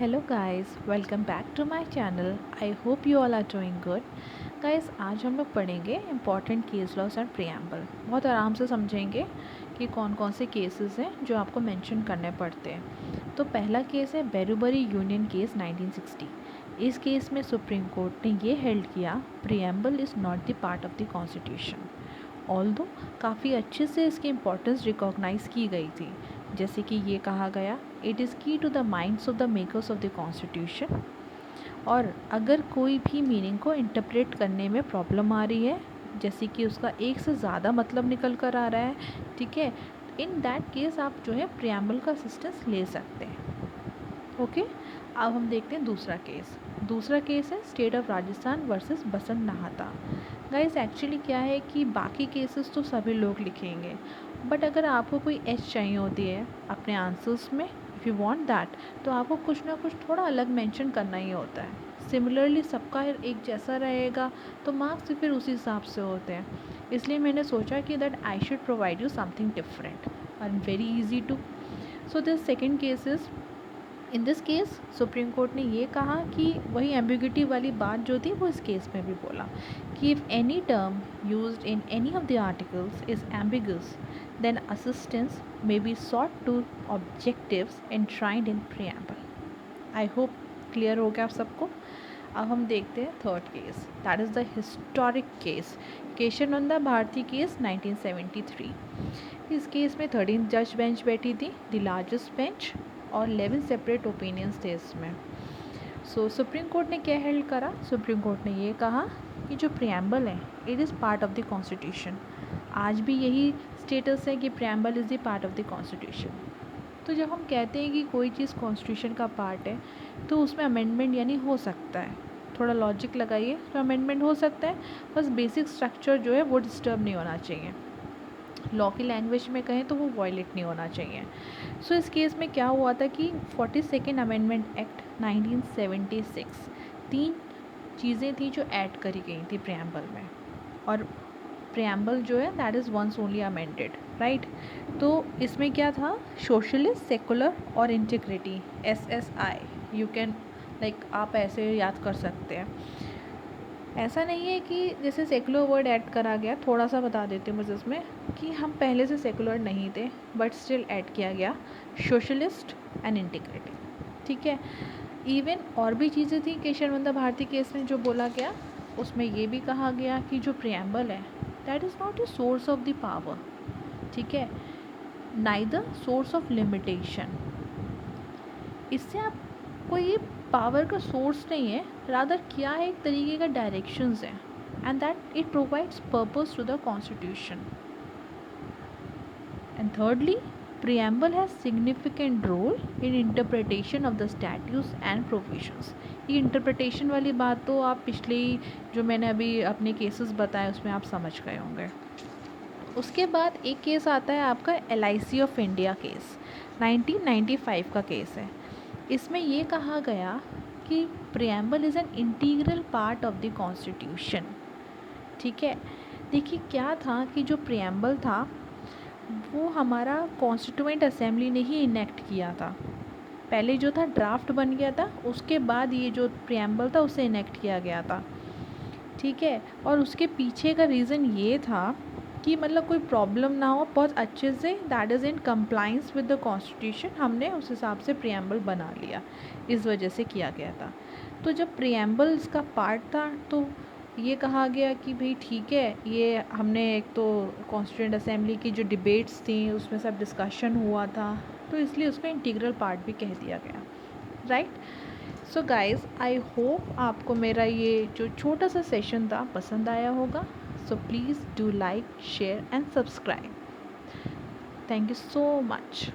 Hello guys, welcome back to my channel. I hope you all are doing good. Guys, आज हम लोग पढ़ेंगे important case laws and preamble. बहुत आराम से समझेंगे कि कौन कौन से केसेस हैं जो आपको मेंशन करने पड़ते हैं। तो पहला केस है बेरुबरी यूनियन केस 1960। इस केस में सुप्रीम कोर्ट ने ये हेल्ड किया preamble is not the part of the constitution. Although काफ़ी अच्छे से इसकी इम्पोर्टेंस रिकॉग्नाइज की गई थी। जैसे कि ये कहा गया, it is key to the minds of the makers of the constitution. और अगर कोई भी मीनिंग को इंटरप्रेट करने में प्रॉब्लम आ रही है, जैसे कि उसका एक से ज़्यादा मतलब निकल कर आ रहा है, ठीक है, इन दैट केस आप जो है प्रिएम्बल का असिस्टेंस ले सकते हैं। ओके, अब हम देखते हैं दूसरा केस। दूसरा केस है state of Rajasthan versus Basant Nahata. Guys, actually क्या है कि बाकी केसेस तो सभी लोग लिखेंगे, बट अगर आपको कोई एच चाहिए होती है अपने आंसर्स में, इफ़ यू वांट दैट, तो आपको कुछ ना कुछ थोड़ा अलग मेंशन करना ही होता है। सिमिलरली सबका एक जैसा रहेगा तो मार्क्स भी फिर उसी हिसाब से होते हैं। इसलिए मैंने सोचा कि that I should provide you something different and very easy to. So this second case is, in this case supreme court ने ये कहा कि वही एम्बिग्यूटी वाली बात जो थी वो इस केस में भी बोला कि if any term used in any of the articles is ambiguous then assistance may be sought to objectives enshrined in preamble. I hope clear हो गया आप सबको। अब हम देखते हैं third case, that is the historic case, Kesavananda Bharati case 1973। इस case में 13 जज बेंच बैठी थी, द लार्जेस्ट बेंच, और 11 सेपरेट ओपिनियंस थे इसमें। सो सुप्रीम कोर्ट ने क्या हेल्ड करा? सुप्रीम कोर्ट ने ये कहा कि जो प्रिएम्बल है it is part of the constitution. आज भी यही स्टेटस है कि preamble is the part of the constitution. तो जब हम कहते हैं कि कोई चीज़ कॉन्स्टिट्यूशन का पार्ट है तो उसमें अमेंडमेंट यानी हो सकता है। थोड़ा लॉजिक लगाइए, तो अमेंडमेंट हो सकता है, बस बेसिक स्ट्रक्चर जो है वो डिस्टर्ब नहीं होना चाहिए। लॉ की लैंग्वेज में कहें तो वो वॉयलेट नहीं होना चाहिए। सो इस केस में क्या हुआ था कि 42nd अमेंडमेंट एक्ट 1976, 3 चीज़ें थी जो ऐड करी गई थी प्रिएम्बल में। और प्रिएम्बल जो है that is once only amended, right. तो इसमें क्या था? सोशलिस्ट, सेकुलर और integrity, SSI। You can like आप ऐसे याद कर सकते हैं। ऐसा नहीं है कि जैसे सेकुलर वर्ड ऐड करा गया, थोड़ा सा बता देती हूँ मुझे इसमें कि हम पहले से सेकुलर नहीं थे बट स्टिल ऐड किया गया सोशलिस्ट एंड इंटीग्रिटी, ठीक है। इवन और भी चीज़ें थी केशवानंद भारती केस में जो बोला गया, उसमें ये भी कहा गया कि जो प्रिएम्बल है that is not a source of the power, ठीक है, नाइदर सोर्स ऑफ लिमिटेशन। इससे आप कोई ये पावर का सोर्स नहीं है, रादर क्या है, एक तरीके का डायरेक्शंस है, and that it provides purpose to the constitution. And thirdly, preamble has significant role in interpretation of the statutes and provisions। ये इंटरप्रिटेशन वाली बात तो आप पिछले ही जो मैंने अभी अपने केसेस बताए उसमें आप समझ गए होंगे। उसके बाद एक केस आता है आपका LIC ऑफ इंडिया केस, 1995 का केस है। इसमें ये कहा गया कि preamble is an integral part of the constitution, ठीक है। देखिए क्या था कि जो प्रिएम्बल था वो हमारा कॉन्स्टिट्यूएंट असेंबली ने ही इनेक्ट किया था। पहले जो था ड्राफ्ट बन गया था, उसके बाद ये जो प्रिएम्बल था उसे इनेक्ट किया गया था, ठीक है। और उसके पीछे का रीज़न ये था कि मतलब कोई प्रॉब्लम ना हो, बहुत अच्छे say that is in compliance with the constitution, हमने उस हिसाब से प्रिएम्बल बना लिया, इस वजह से किया गया था। तो जब प्रिएम्बल इसका पार्ट था तो ये कहा गया कि भाई ठीक है, ये हमने एक तो कॉन्स्टिट्यूएंट असेंबली की जो डिबेट्स थी उसमें सब डिस्कशन हुआ था, तो इसलिए उसको इंटीग्रल पार्ट भी कह दिया गया, right. So guys, I hope आपको मेरा ये जो छोटा सा सेशन था पसंद आया होगा। So please do like, share and subscribe. Thank you so much.